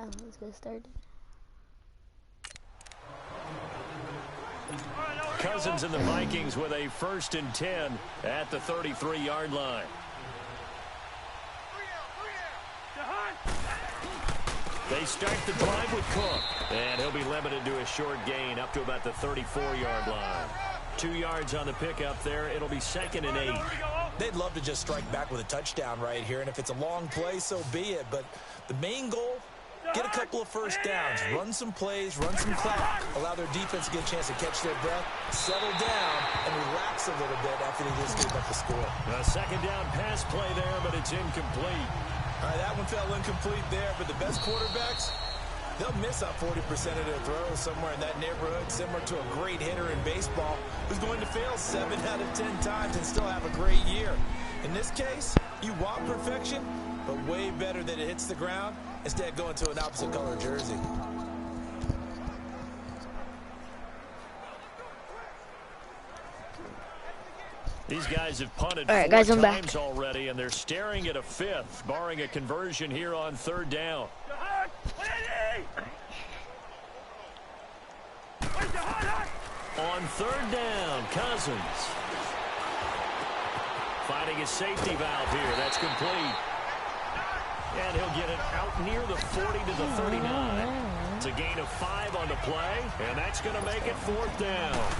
Yeah, let's get started. Cousins and the Vikings with a 1st and 10 at the 33-yard line. They start the drive with Cook, and he'll be limited to a short gain up to about the 34-yard line. 2 yards on the pickup there. It'll be 2nd and 8. They'd love to just strike back with a touchdown right here, and if it's a long play, so be it. But the main goal, get a couple of first downs, run some plays, run some clock, allow their defense to get a chance to catch their breath, settle down, and relax a little bit after they just gave up the score. A 2nd down pass play there, but it's incomplete. All right, that one fell incomplete there, but the best quarterbacks, they'll miss on 40% of their throws somewhere in that neighborhood, similar to a great hitter in baseball who's going to fail 7 out of 10 times and still have a great year. In this case, you want perfection, but way better that it hits the ground instead of going to an opposite color jersey. These guys have punted All right, 4 guys, I'm times back. already, and they're staring at a 5th, barring a conversion here on 3rd down. On 3rd down, Cousins. Finding his safety valve here. That's complete. And he'll get it out near the 40 to the 39. It's a gain of 5 on the play, and that's going to make it 4th down.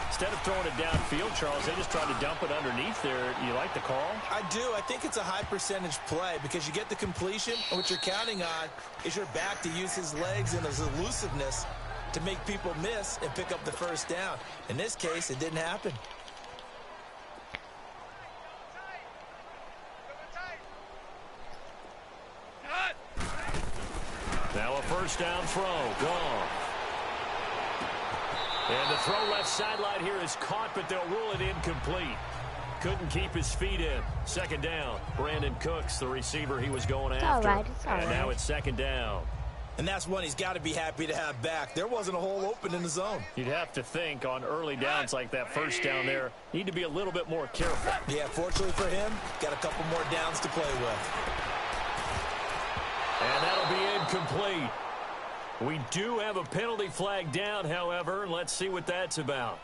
Instead of throwing it downfield, Charles, they just tried to dump it underneath there. You like the call? I do. I think it's a high-percentage play because you get the completion, and what you're counting on is your back to use his legs and his elusiveness to make people miss and pick up the 1st down. In this case, it didn't happen. Now a 1st down throw. Gone. And the throw left sideline here is caught, but they'll rule it incomplete. Couldn't keep his feet in. 2nd down. Brandon Cooks, the receiver he was going after. All right, it's all and right. now it's 2nd down. And that's one he's got to be happy to have back. There wasn't a hole open in the zone. You'd have to think on early downs like that 1st down there, need to be a little bit more careful. Yeah, fortunately for him, got a couple more downs to play with. And that'll be incomplete. We do have a penalty flag down, however. Let's see what that's about.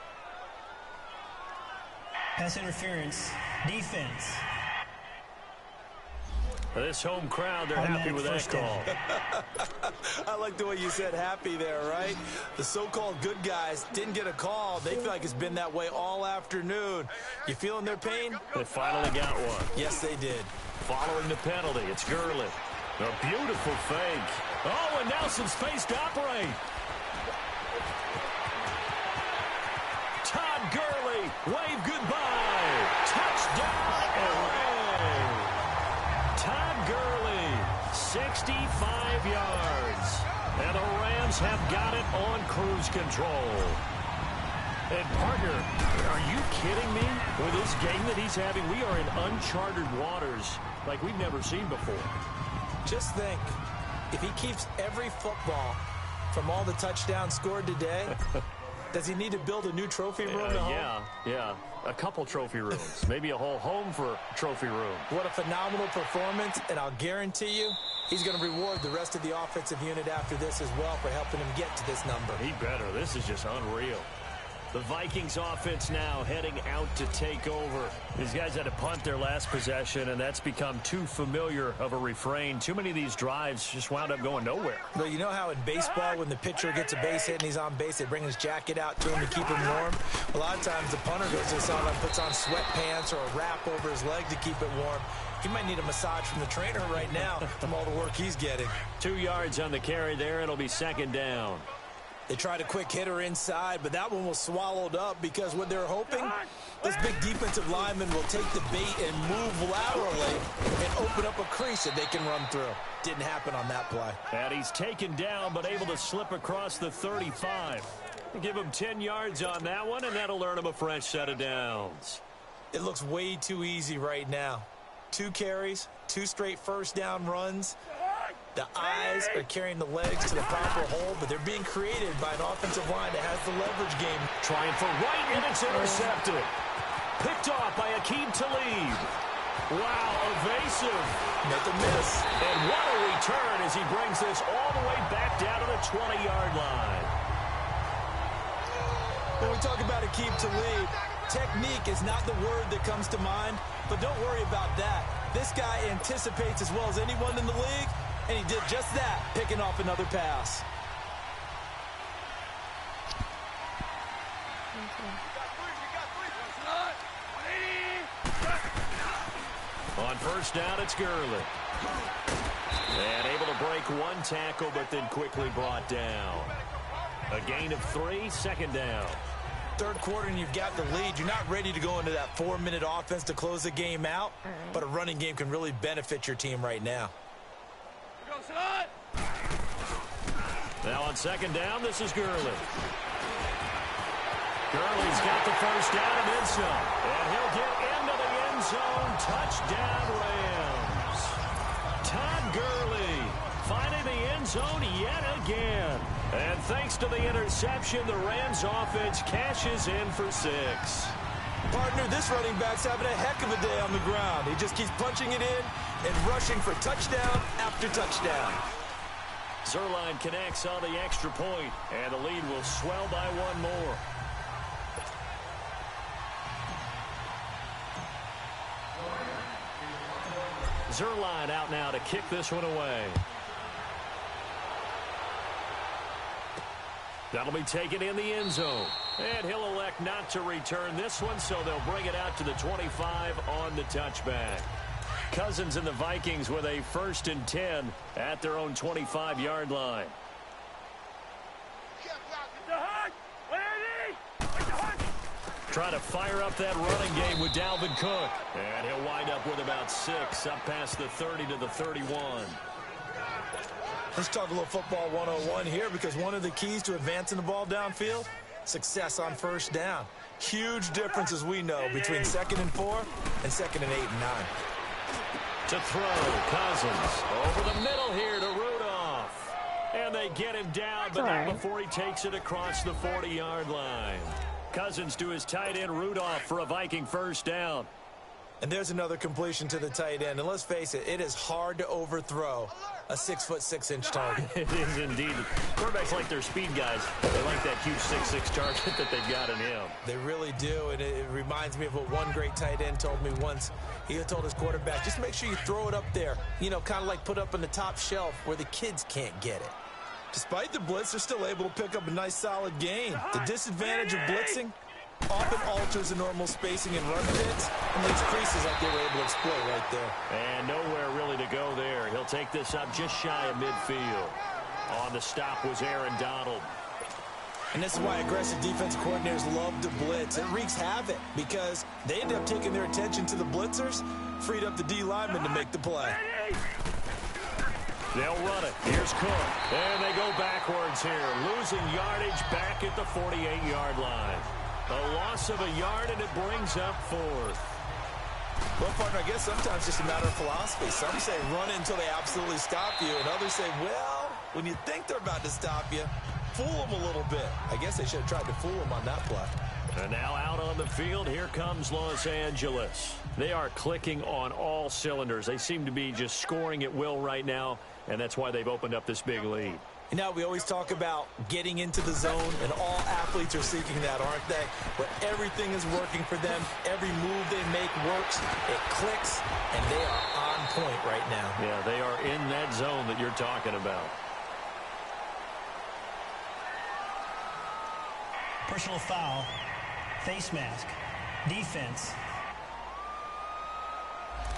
Pass interference, defense. This home crowd, they're happy with that call. I like the way you said happy there, right? The so-called good guys didn't get a call. They feel like it's been that way all afternoon. You feeling their pain? They finally got one. Yes, they did. Following the penalty, it's Gurley. A beautiful fake. Oh, and now some space to operate. Todd Gurley, wave goodbye. Touchdown, LA. Todd Gurley, 65 yards. And the Rams have got it on cruise control. And, partner, are you kidding me? With this game that he's having, we are in uncharted waters like we've never seen before. Just think, if he keeps every football from all the touchdowns scored today, does he need to build a new trophy room at home? Yeah. A couple trophy rooms. Maybe a whole home for trophy room. What a phenomenal performance, and I'll guarantee you he's going to reward the rest of the offensive unit after this as well for helping him get to this number. He better. This is just unreal. The Vikings offense now heading out to take over. These guys had to punt their last possession, and that's become too familiar of a refrain. Too many of these drives just wound up going nowhere. Well, you know how in baseball when the pitcher gets a base hit and he's on base, they bring his jacket out to him to keep him warm? A lot of times the punter goes to the sideline, puts on sweatpants or a wrap over his leg to keep it warm. He might need a massage from the trainer right now from all the work he's getting. 2 yards on the carry there. It'll be 2nd down. They tried a quick hitter inside, but that one was swallowed up because what they're hoping, this big defensive lineman will take the bait and move laterally and open up a crease that they can run through. Didn't happen on that play. And he's taken down, but able to slip across the 35. Give him 10 yards on that one, and that'll earn him a fresh set of downs. It looks way too easy right now. 2 carries, 2 straight 1st down runs. The eyes are carrying the legs to the proper hole, but they're being created by an offensive line that has the leverage game. Trying for right, and it's intercepted. Picked off by Akeem Talib. Wow, evasive. Make a miss. And what a return as he brings this all the way back down to the 20-yard line. When we talk about a keep to lead, technique is not the word that comes to mind, but don't worry about that. This guy anticipates as well as anyone in the league, and he did just that, picking off another pass. On first down, it's Gurley. And able to break one tackle, but then quickly brought down. A gain of 3, second down. Third quarter and you've got the lead. You're not ready to go into that 4-minute offense to close the game out, but a running game can really benefit your team right now. Now on second down, this is Gurley. Gurley's got the first down and then some. And he'll get into the end zone. Touchdown, Rams. Todd Gurley finding the end zone yet again. And thanks to the interception, the Rams offense cashes in for 6. Partner, this running back's having a heck of a day on the ground. He just keeps punching it in and rushing for touchdown after touchdown. Zerline connects on the extra point, and the lead will swell by 1 more. Zerline out now to kick this one away. That'll be taken in the end zone. And he'll elect not to return this one, so they'll bring it out to the 25 on the touchback. Cousins and the Vikings with a 1st and 10 at their own 25-yard line. Trying to fire up that running game with Dalvin Cook. And he'll wind up with about 6 up past the 30 to the 31. Let's talk a little football 101 here, because one of the keys to advancing the ball downfield, success on first down. Huge difference, as we know, between 2nd and 4 and 2nd and 8 and 9. To throw, Cousins over the middle here to Rudolph. And they get him down, but not before he takes it across the 40-yard line. Cousins to his tight end, Rudolph, for a Viking first down. And there's another completion to the tight end. And let's face it, it is hard to overthrow a 6'6" target. It is indeed. Quarterbacks like their speed guys. They like that huge 6'6" target that they've got in him. They really do, and it reminds me of what one great tight end told me once. He had told his quarterback, just make sure you throw it up there, you know, kind of like put up on the top shelf where the kids can't get it. Despite the blitz, they're still able to pick up a nice, solid gain. The disadvantage of blitzing often alters the normal spacing and run fits and leaves creases like they were able to exploit right there. And nowhere really to go there. He'll take this up just shy of midfield. On the stop was Aaron Donald. And this is why aggressive defensive coordinators love to blitz. It wreaks havoc because they end up taking their attention to the blitzers, freed up the D lineman to make the play. They'll run it. Here's Cook. And they go backwards here. Losing yardage back at the 48-yard line. A loss of a yard, and it brings up 4th. Well, partner, I guess sometimes it's just a matter of philosophy. Some say run it until they absolutely stop you, and others say, well, when you think they're about to stop you, fool them a little bit. I guess they should have tried to fool them on that play. And now out on the field, here comes Los Angeles. They are clicking on all cylinders. They seem to be just scoring at will right now, and that's why they've opened up this big lead. You know, we always talk about getting into the zone, and all athletes are seeking that, aren't they? But everything is working for them. Every move they make works. It clicks, and they are on point right now. Yeah, they are in that zone that you're talking about. Personal foul, face mask, defense.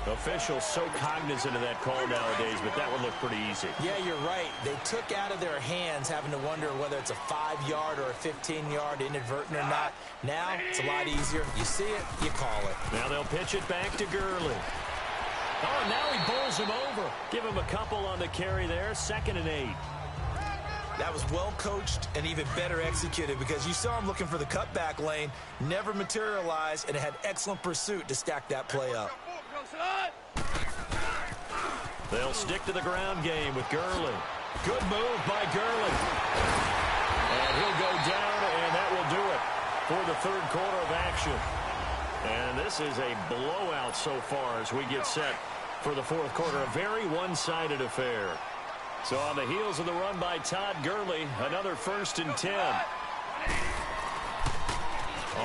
Officials so cognizant of that call nowadays, but that would look pretty easy. Yeah, you're right. They took out of their hands having to wonder whether it's a 5-yard or a 15-yard inadvertent or not. Now, it's a lot easier. You see it, you call it. Now they'll pitch it back to Gurley. Oh, now he bowls him over. Give him a couple on the carry there. 2nd and 8. That was well coached and even better executed because you saw him looking for the cutback lane, never materialized, and had excellent pursuit to stack that play up. They'll stick to the ground game with Gurley. Good move by Gurley. And he'll go down, and that will do it for the 3rd quarter of action. And this is a blowout so far as we get set for the fourth quarter. A very one-sided affair. So on the heels of the run by Todd Gurley, another 1st and 10.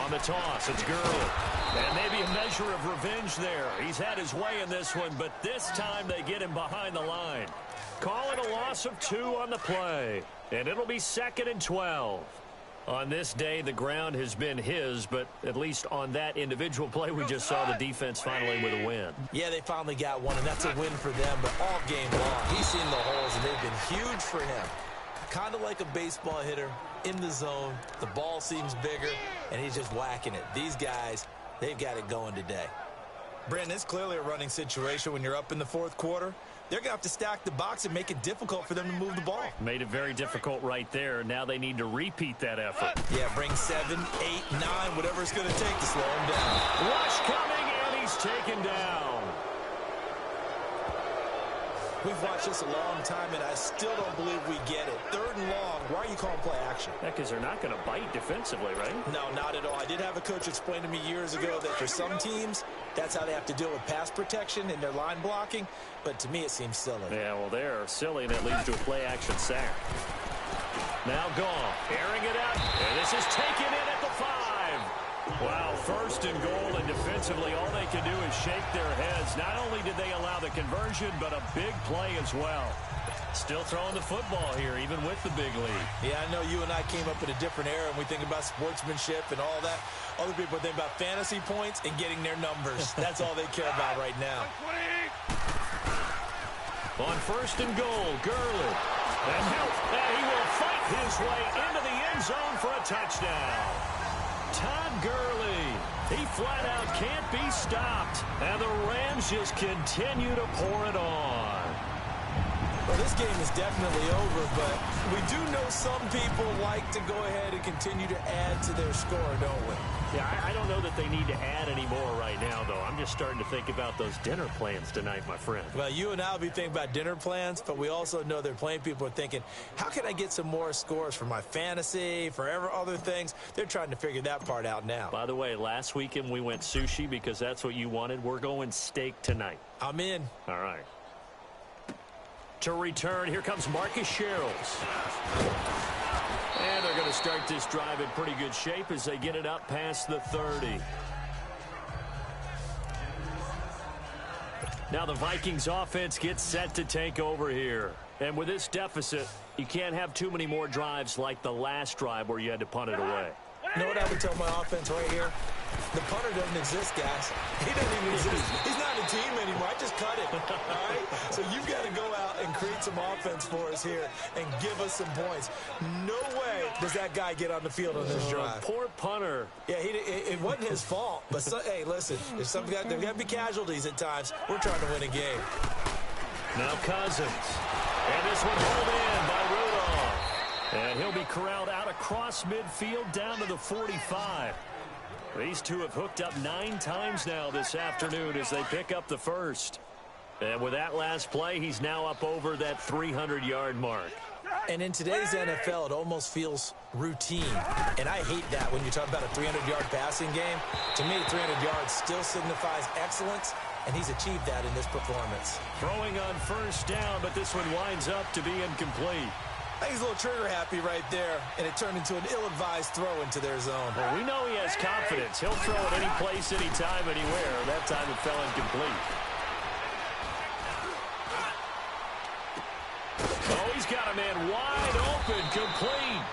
On the toss, it's Gurley. And maybe a measure of revenge there. He's had his way in this one, but this time they get him behind the line. Call it a loss of 2 on the play. And it'll be 2nd and 12. On this day, the ground has been his, but at least on that individual play, we just saw the defense finally with a win. Yeah, they finally got one, and that's a win for them, but all game long, he's seen the holes, and they've been huge for him. Kind of like a baseball hitter in the zone. The ball seems bigger, and he's just whacking it. These guys, they've got it going today. Brandon, it's clearly a running situation when you're up in the fourth quarter. They're going to have to stack the box and make it difficult for them to move the ball. Made it very difficult right there. Now they need to repeat that effort. Yeah, bring 7, 8, 9, whatever it's going to take to slow him down. Rush coming, and he's taken down. We've watched this a long time, and I still don't believe we get it. 3rd and long, why are you calling play action? Yeah, because they're not going to bite defensively, right? No, not at all. I did have a coach explain to me years ago that for some teams, that's how they have to deal with pass protection and their line blocking. But to me, it seems silly. Yeah, well, they're silly, and it leads to a play-action sack. Now Goff, airing it out, and this is taken in at the 5. Wow, 1st and goal, and defensively, all they can do is shake their heads. Not only did they allow the conversion, but a big play as well. Still throwing the football here, even with the big lead. Yeah, I know you and I came up in a different era, and we think about sportsmanship and all that. Other people think about fantasy points and getting their numbers. That's all they care about right now. On 1st and goal, Gurley. And he will fight his way into the end zone for a touchdown. Todd Gurley, he flat out can't be stopped. And the Rams just continue to pour it on. Well, this game is definitely over, but we do know some people like to go ahead and continue to add to their score, don't we? Yeah, I don't know that they need to add any more right now, though. I'm just starting to think about those dinner plans tonight, my friend. Well, you and I will be thinking about dinner plans, but we also know they're playing people are thinking, how can I get some more scores for my fantasy, for other things? They're trying to figure that part out now. By the way, last weekend we went sushi because that's what you wanted. We're going steak tonight. I'm in. All right. To return, here comes Marcus Sherrills. And they're going to start this drive in pretty good shape as they get it up past the 30. Now the Vikings offense gets set to take over here. And with this deficit, you can't have too many more drives like the last drive where you had to punt it away. You know what I would tell my offense right here? The punter doesn't exist, guys. He doesn't even exist. He's not a team anymore. I just cut it. All right? So you've got to go out and create some offense for us here and give us some points. No way does that guy get on the field on this drive. Poor punter. Yeah, it wasn't his fault. But, hey, listen, there's got to be casualties at times. We're trying to win a game. Now Cousins. And this one pulled in by Rudolph. And he'll be corralled out across midfield down to the 45. These two have hooked up 9 times now this afternoon as they pick up the first. And with that last play, he's now up over that 300-yard mark. And in today's NFL, it almost feels routine. And I hate that when you talk about a 300-yard passing game. To me, 300 yards still signifies excellence, and he's achieved that in this performance. Throwing on 1st down, but this one winds up to be incomplete. I think he's a little trigger-happy right there, and it turned into an ill-advised throw into their zone. Well, we know he has confidence. He'll throw it any place, anytime, anywhere. That time it fell incomplete. Oh, he's got a man wide open, complete.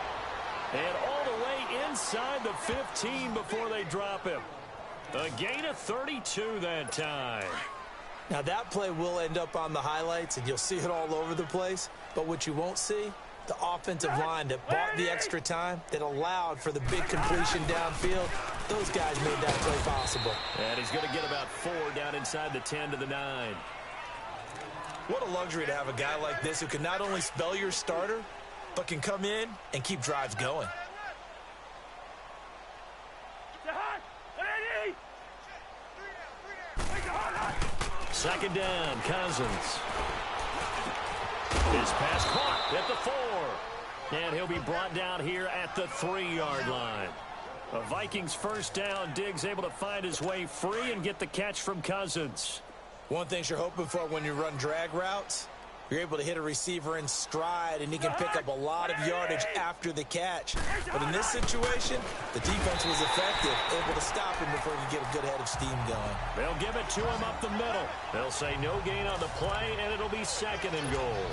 And all the way inside the 15 before they drop him. A gain of 32 that time. Now, that play will end up on the highlights, and you'll see it all over the place. But what you won't see, the offensive line that bought the extra time, that allowed for the big completion downfield, those guys made that play possible. And he's going to get about 4 down inside the 10 to the 9. What a luxury to have a guy like this who can not only spell your starter, but can come in and keep drives going. Second down, Cousins. His pass caught at the 4. And he'll be brought down here at the 3-yard line. A Vikings first down. Diggs able to find his way free and get the catch from Cousins. One thing you're hoping for when you run drag routes, you're able to hit a receiver in stride, and he can pick up a lot of yardage after the catch. But in this situation, the defense was effective, able to stop him before he could get a good head of steam going. They'll give it to him up the middle. They'll say no gain on the play, and it'll be 2nd and goal.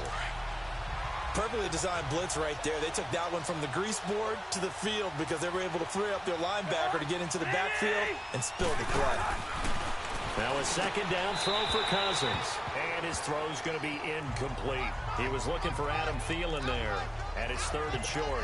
Perfectly designed blitz right there. They took that one from the grease board to the field because they were able to free up their linebacker to get into the backfield and spill the play. Now a 2nd down throw for Cousins. And his throw's going to be incomplete. He was looking for Adam Thielen there. And it's 3rd and short.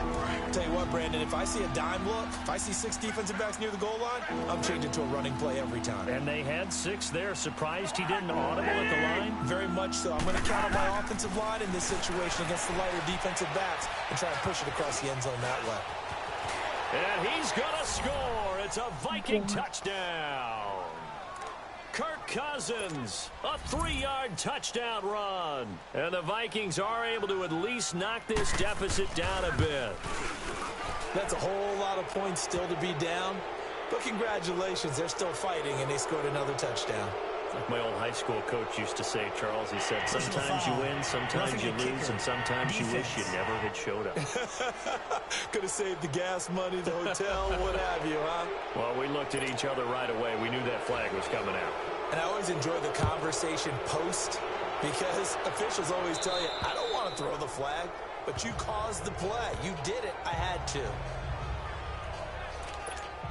Tell you what, Brandon, if I see a dime look, if I see 6 defensive backs near the goal line, I'm changing to a running play every time. And they had 6 there. Surprised he didn't audible at the line? Very much so. I'm going to count on my offensive line in this situation against the lighter defensive backs and try and push it across the end zone that way. And he's going to score. It's a Viking touchdown. Kirk Cousins, a 3-yard touchdown run. And the Vikings are able to at least knock this deficit down a bit. That's a whole lot of points still to be down. But congratulations, they're still fighting, and they scored another touchdoam. Like my old high school coach used to say, Charles, he said, sometimes you win, sometimes you lose, and sometimes you wish you never had showed up. Could have saved the gas money, the hotel, what have you, huh? Well, we looked at each other right away. We knew that flag was coming out. And I always enjoy the conversation post because officials always tell you, I don't want to throw the flag, but you caused the play. You did it. I had to.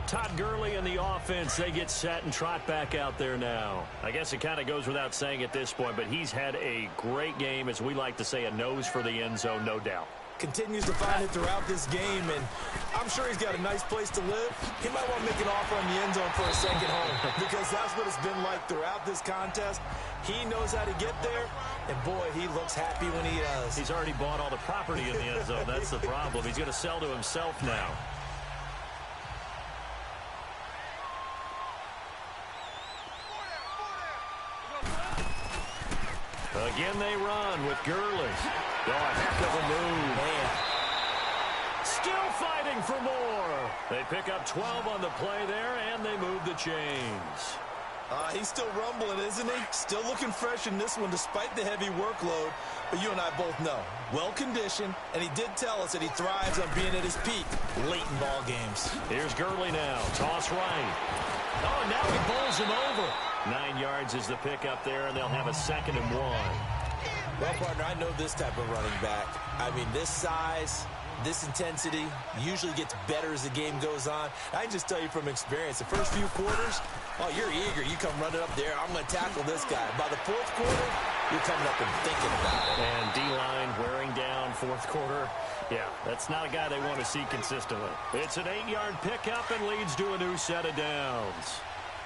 Todd Gurley and the offense, they get set and trot back out there now. I guess it kind of goes without saying at this point, but he's had a great game, as we like to say, a nose for the end zone, no doubt. Continues to find it throughout this game, and I'm sure he's got a nice place to live. He might want to make an offer on the end zone for a second home because that's what it's been like throughout this contest. He knows how to get there, and boy, he looks happy when he does. He's already bought all the property in the end zone. That's the problem. He's going to sell to himself now. Again they run with Gurley. Oh, a heck of a move. Man. Still fighting for more. They pick up 12 on the play there, and they move the chains. He's still rumbling, isn't he? Still looking fresh in this one despite the heavy workload. But you and I both know, well-conditioned, and he did tell us that he thrives on being at his peak late in ball games. Here's Gurley now. Toss right. Oh, and now he bowls him over. 9 yards is the pickup there, and they'll have a 2nd and 1. Well, partner, I know this type of running back. I mean, this size, this intensity usually gets better as the game goes on. I can just tell you from experience, the first few quarters, oh, you're eager. You come running up there. I'm going to tackle this guy. By the 4th quarter, you're coming up and thinking about it. And D-line wearing down 4th quarter. Yeah, that's not a guy they want to see consistently. It's an 8-yard pickup and leads to a new set of downs.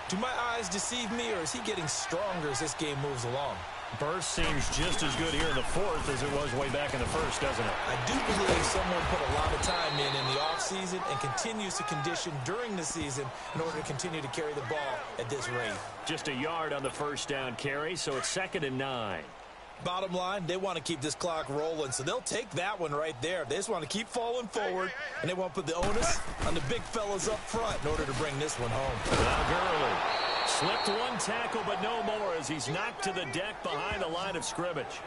Do my eyes deceive me, or is he getting stronger as this game moves along? Burst seems just as good here in the 4th as it was way back in the 1st, doesn't it? I do believe someone put a lot of time in the offseason and continues to condition during the season in order to continue to carry the ball at this rate. Just a yard on the 1st down carry, so it's 2nd and 9. Bottom line, they want to keep this clock rolling, so they'll take that one right there. They just want to keep falling forward, and they want to put the onus on the big fellas up front in order to bring this one home. Now Gurley slipped one tackle, but no more as he's knocked to the deck behind the line of scrimmage.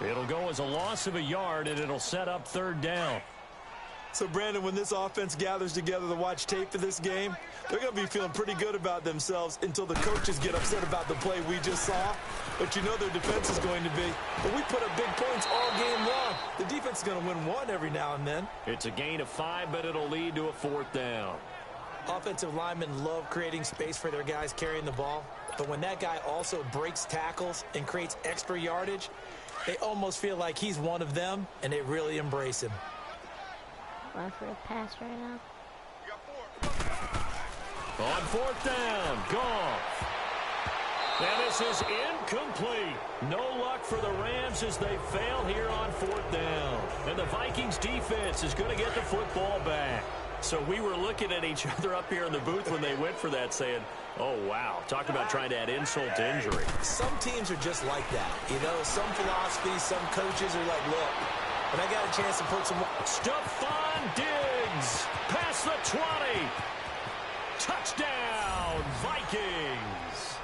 It'll go as a loss of a yard, and it'll set up 3rd down. So, Brandon, when this offense gathers together to watch tape for this game, they're going to be feeling pretty good about themselves until the coaches get upset about the play we just saw. But you know their defense is going to be, but we put up big points all game long. The defense is going to win one every now and then. It's a gain of 5, but it'll lead to a 4th down. Offensive linemen love creating space for their guys carrying the ball. But when that guy also breaks tackles and creates extra yardage, they almost feel like he's one of them, and they really embrace him. Going for a pass right now. On 4th down, Goff. And this is incomplete. No luck for the Rams as they fail here on 4th down. And the Vikings defense is going to get the football back. So we were looking at each other up here in the booth when they went for that saying, oh, wow, talk about trying to add insult to injury. Some teams are just like that. You know, some philosophies, some coaches are like, look, when I got a chance to put some... Stephon Diggs past the 20. Touchdown, Vikings.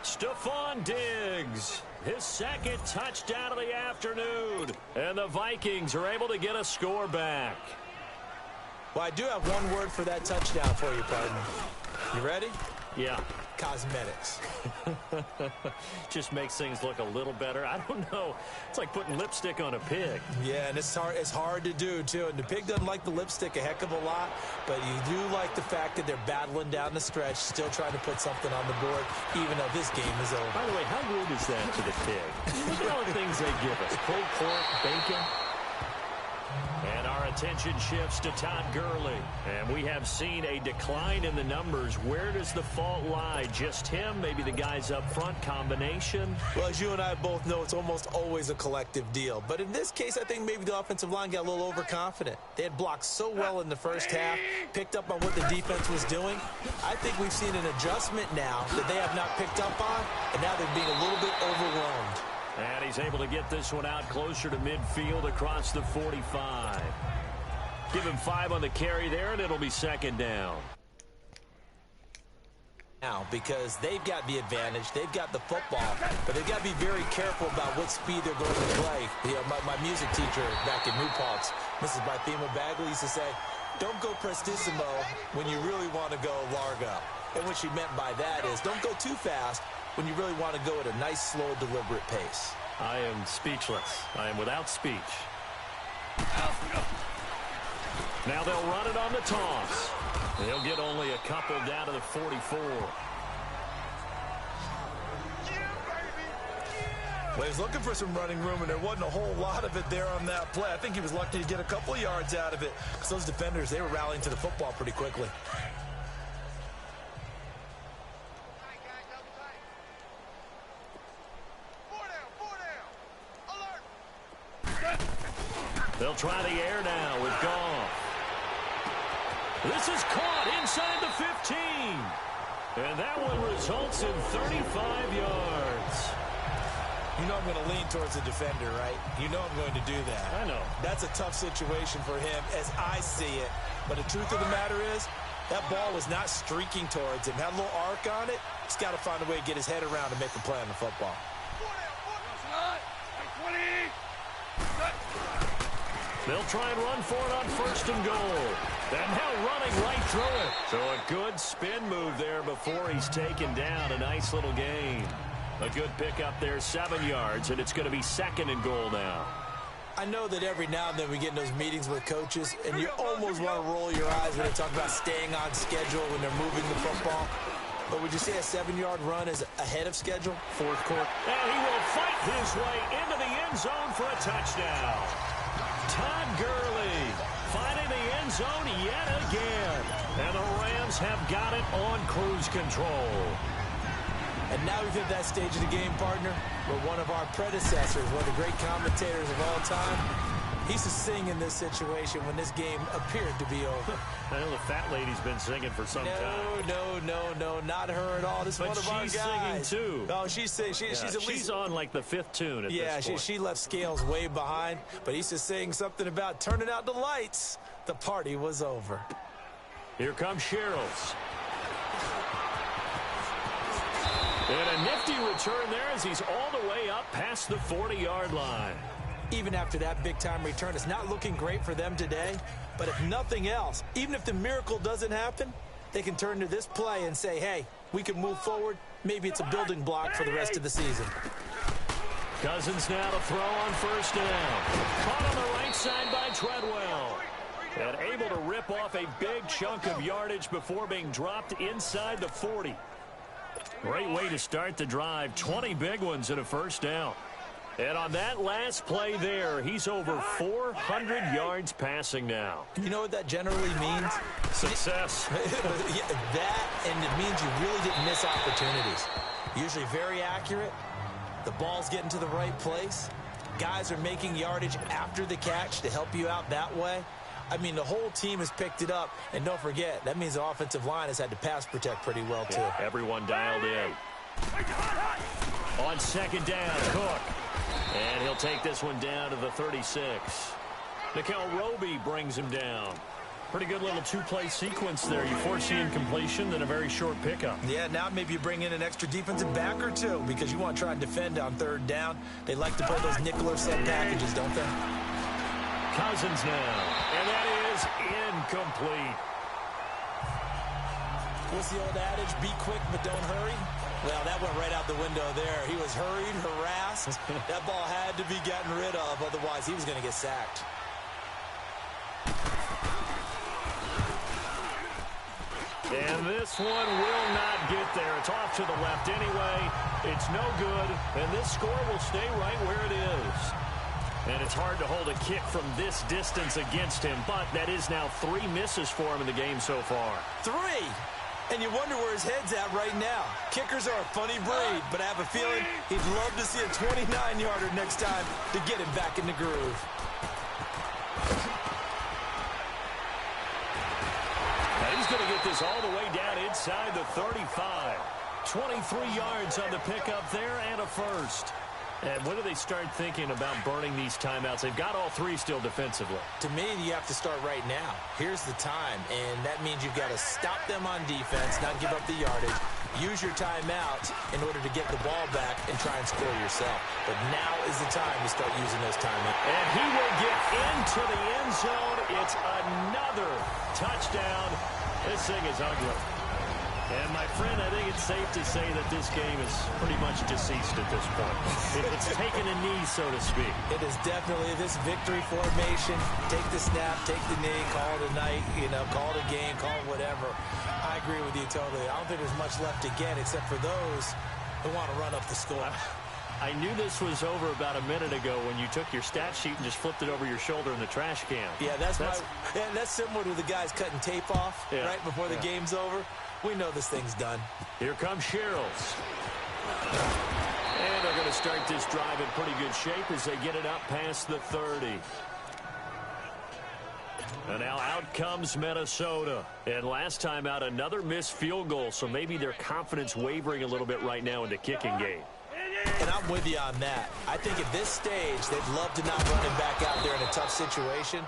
Stephon Diggs, his second touchdown of the afternoon. And the Vikings are able to get a score back. Well, I do have one word for that touchdown for you, partner. You ready? Yeah. Cosmetics. Just makes things look a little better. I don't know. It's like putting lipstick on a pig. Yeah, and it's hard to do, too. And the pig doesn't like the lipstick a heck of a lot, but you do like the fact that they're battling down the stretch, still trying to put something on the board, even though this game is over. By the way, how rude is that to the pig? Look at all the things they give us. Pulled pork, bacon. And our attention shifts to Todd Gurley. And we have seen a decline in the numbers. Where does the fault lie? Just him? Maybe the guys up front? Combination? Well, as you and I both know, it's almost always a collective deal. But in this case, I think maybe the offensive line got a little overconfident. They had blocked so well in the first half, picked up on what the defense was doing. I think we've seen an adjustment now that they have not picked up on, and now they're being a little bit overwhelmed. And he's able to get this one out closer to midfield across the 45. Give him 5 on the carry there, and it'll be second down. Now, because they've got the advantage, they've got the football, but they've got to be very careful about what speed they're going to play. You know, my music teacher back in New Paltz, Mrs. Bythema Bagley, used to say, don't go prestissimo when you really want to go largo. And what she meant by that is don't go too fast when you really want to go at a nice, slow, deliberate pace. I am speechless. I am without speech. Now they'll run it on the toss. They'll get only a couple down to the 44. Well, he was looking for some running room, and there wasn't a whole lot of it there on that play. I think he was lucky to get a couple of yards out of it because those defenders, they were rallying to the football pretty quickly. They'll try the air now with Goff. This is caught inside the 15. And that one results in 35 yards. You know I'm going to lean towards the defender, right? You know I'm going to do that. I know. That's a tough situation for him as I see it. But the truth of the matter is, that ball was not streaking towards him. Had a little arc on it. He's got to find a way to get his head around and make a play on the football. They'll try and run for it on first and goal. And now running right through it. So a good spin move there before he's taken down. A nice little gain. A good pickup there, 7 yards, and it's going to be second and goal now. I know that every now and then we get in those meetings with coaches, and you almost want to roll your eyes when they talk about staying on schedule when they're moving the football. But would you say a 7-yard run is ahead of schedule? Fourth quarter. And he will fight his way into the end zone for a touchdown. Todd Gurley finding the end zone yet again. And the Rams have got it on cruise control. And now we've hit that stage of the game, partner, where one of our predecessors, one of the great commentators of all time, he used to sing in this situation when this game appeared to be over. I know the fat lady's been singing for some time. No, not her at all. This is one of our guys. But she's singing, too. Oh, she's at least... She's on, like, the 5th tune at this point. She left Scales way behind, but he used to sing something about turning out the lights. The party was over. Here comes Sherrills. And a nifty return there as he's all the way up past the 40-yard line. Even after that big-time return, it's not looking great for them today. But if nothing else, even if the miracle doesn't happen, they can turn to this play and say, hey, we can move forward. Maybe it's a building block for the rest of the season. Cousins now to throw on first down. Caught on the right side by Treadwell. And able to rip off a big chunk of yardage before being dropped inside the 40. Great way to start the drive. 20 big ones and a first down. And on that last play there, he's over 400 yards passing now. You know what that generally means? Success. Yeah, that, and it means you really didn't miss opportunities. Usually very accurate. The ball's getting to the right place. Guys are making yardage after the catch to help you out that way. I mean, the whole team has picked it up. And don't forget, that means the offensive line has had to pass protect pretty well, too. Yeah, everyone dialed in. On second down, Cook. And he'll take this one down to the 36. Nickel Roby brings him down. Pretty good little two-play sequence there. You force the incompletion, then a very short pickup. Yeah, now maybe you bring in an extra defensive back or two because you want to try and defend on third down. They like to play those nickel or set packages, don't they? Cousins now, and that is incomplete. What's the old adage? Be quick, but don't hurry. Well, that went right out the window there. He was hurried, harassed. That ball had to be gotten rid of, otherwise he was going to get sacked. And this one will not get there. It's off to the left anyway. It's no good, and this score will stay right where it is. And it's hard to hold a kick from this distance against him, but that is now 3 misses for him in the game so far. 3? And you wonder where his head's at right now. Kickers are a funny breed, but I have a feeling he'd love to see a 29-yarder next time to get him back in the groove. Now he's going to get this all the way down inside the 35. 23 yards on the pickup there and a first. And when do they start thinking about burning these timeouts? They've got all 3 still defensively. To me, you have to start right now. Here's the time, and that means you've got to stop them on defense, not give up the yardage. Use your timeout in order to get the ball back and try and score yourself. But now is the time to start using those timeouts. And he will get into the end zone. It's another touchdown. This thing is ugly. And, my friend, I think it's safe to say that this game is pretty much deceased at this point. It's taken a knee, so to speak. It is definitely this victory formation. Take the snap, take the knee, call it a night, call it a game, call it whatever. I agree with you totally. I don't think there's much left to get except for those who want to run up the score. I knew this was over about a minute ago when you took your stat sheet and just flipped it over your shoulder in the trash can. Yeah, that's similar to the guys cutting tape off right before the game's over. We know this thing's done. Here comes Sherrills. And they're going to start this drive in pretty good shape as they get it up past the 30. And now out comes Minnesota. And last time out, another missed field goal, so maybe their confidence wavering a little bit right now in the kicking game. And I'm with you on that. I think at this stage, they'd love to not run him back out there in a tough situation.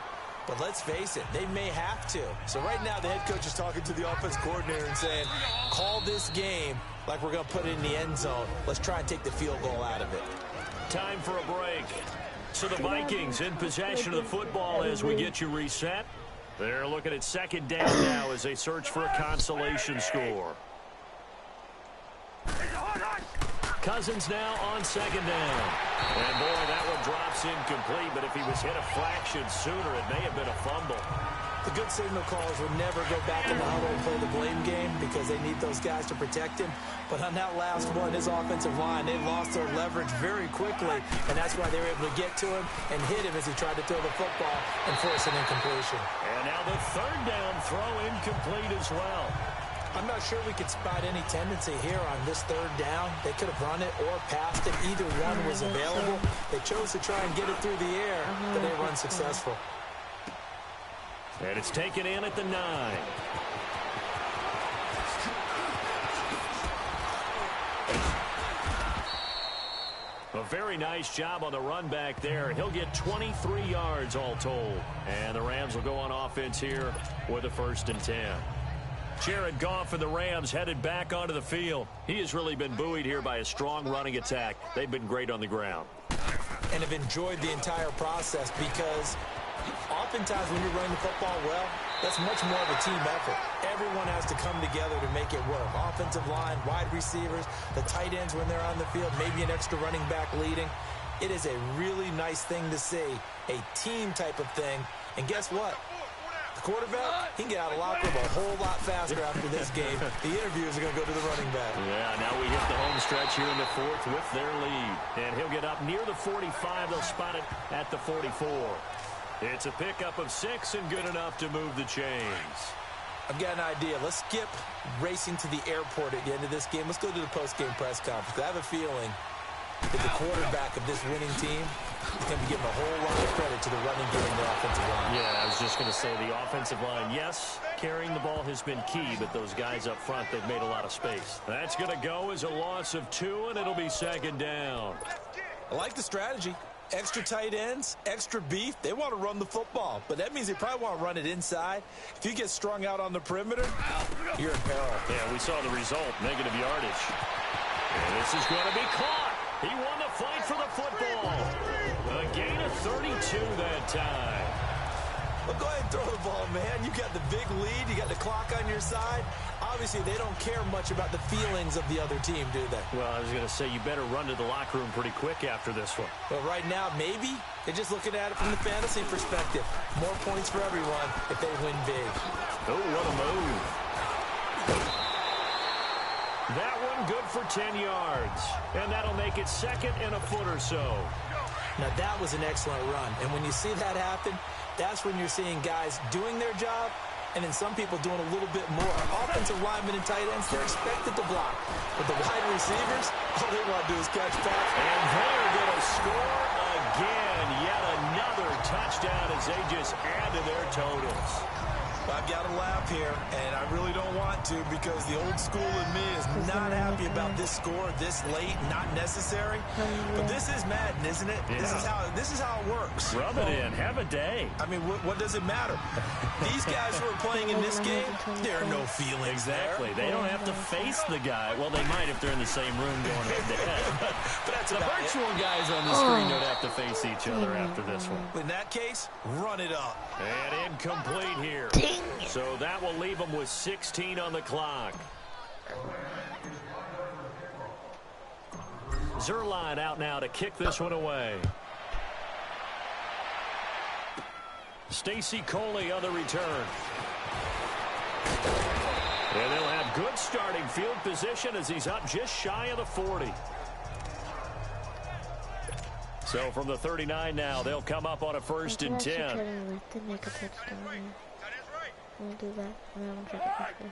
But let's face it, they may have to. So right now, the head coach is talking to the offense coordinator and saying, call this game like we're going to put it in the end zone. Let's try and take the field goal out of it. Time for a break. So the Vikings in possession of the football as we get you reset. They're looking at second down now as they search for a consolation score. Cousins now on second down. And, boy, that one drops incomplete, but if he was hit a fraction sooner, it may have been a fumble. The good signal callers will never go back in the huddle and play the blame game because they need those guys to protect him. But on that last one, his offensive line, they lost their leverage very quickly, and that's why they were able to get to him and hit him as he tried to throw the football and force an incompletion. And now the third down throw incomplete as well. I'm not sure we could spot any tendency here on this third down. They could have run it or passed it. Either one was available. They chose to try and get it through the air, but they were unsuccessful. And it's taken in at the 9. A very nice job on the run back there. He'll get 23 yards all told. And the Rams will go on offense here with a 1st and 10. Jared Goff and the Rams headed back onto the field. He has really been buoyed here by a strong running attack. They've been great on the ground. And have enjoyed the entire process because oftentimes when you're running the football well, that's much more of a team effort. Everyone has to come together to make it work. Offensive line, wide receivers, the tight ends when they're on the field, maybe an extra running back leading. It is a really nice thing to see, a team type of thing. And guess what? The quarterback, he can get out of the locker room a whole lot faster after this game. The interviews are going to go to the running back. Yeah, now we hit the home stretch here in the 4th with their lead. And he'll get up near the 45. They'll spot it at the 44. It's a pickup of 6 and good enough to move the chains. I've got an idea. Let's skip racing to the airport at the end of this game. Let's go to the post-game press conference. I have a feeling that the quarterback of this winning team is going to be giving a whole lot of credit to the running game and the offensive line. Yeah, I was just going to say the offensive line, yes, carrying the ball has been key, but those guys up front, they've made a lot of space. That's going to go as a loss of 2, and it'll be second down. I like the strategy. Extra tight ends, extra beef, they want to run the football. But that means they probably want to run it inside. If you get strung out on the perimeter, you're in peril. Yeah, we saw the result, negative yardage. And this is going to be caught. He won the fight for the football. A gain of 32 that time. Well, go ahead and throw the ball, man. You got the big lead. You got the clock on your side. Obviously, they don't care much about the feelings of the other team, do they? Well, I was going to say, you better run to the locker room pretty quick after this one. But right now, maybe they're just looking at it from the fantasy perspective. More points for everyone if they win big. Oh, what a move. That one good for 10 yards. And that'll make it second and a foot or so. Now, that was an excellent run. And when you see that happen, that's when you're seeing guys doing their job and then some people doing a little bit more. Offensive linemen and tight ends, they're expected to block. But the wide receivers, all they want to do is catch passes. And they're going to score again. Yet another touchdown as they just add to their totals. I've got to laugh here, and I really don't want to because the old school in me is not happy about this score this late, not necessary. But this is Madden, isn't it? Yeah. This is how it works. Rub it in. Have a day. I mean, what does it matter? These guys who are playing in this game, there are no feelings Exactly. there. They don't have to face the guy. Well, they might if they're in the same room going head-to-head. But that's The about virtual guys on the screen don't have to face each other after this one. it. In that case, run it up. And incomplete here. So that will leave them with 16 on the clock. Zerline out now to kick this one away. Stacy Coley on the return. And they'll have good starting field position as he's up just shy of the 40. So from the 39 now, they'll come up on a 1st and 10. We'll do that. And then we'll check it.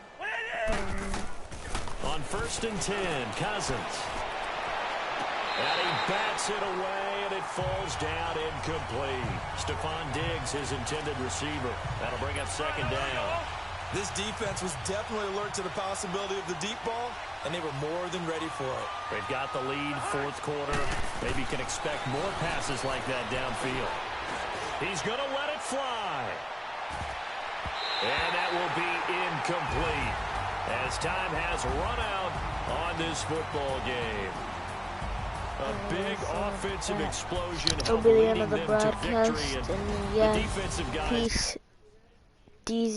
On 1st and 10, Cousins. And he bats it away, and it falls down incomplete. Stephon Diggs, his intended receiver. That'll bring up 2nd down. This defense was definitely alert to the possibility of the deep ball, and they were more than ready for it. They've got the lead, 4th quarter. Maybe can expect more passes like that downfield. He's going to let it fly. And that will be incomplete as time has run out on this football game. A big offensive explosion It'll be the end leading of the them to victory. broadcast, And yeah, the defensive guys. peace, DZ.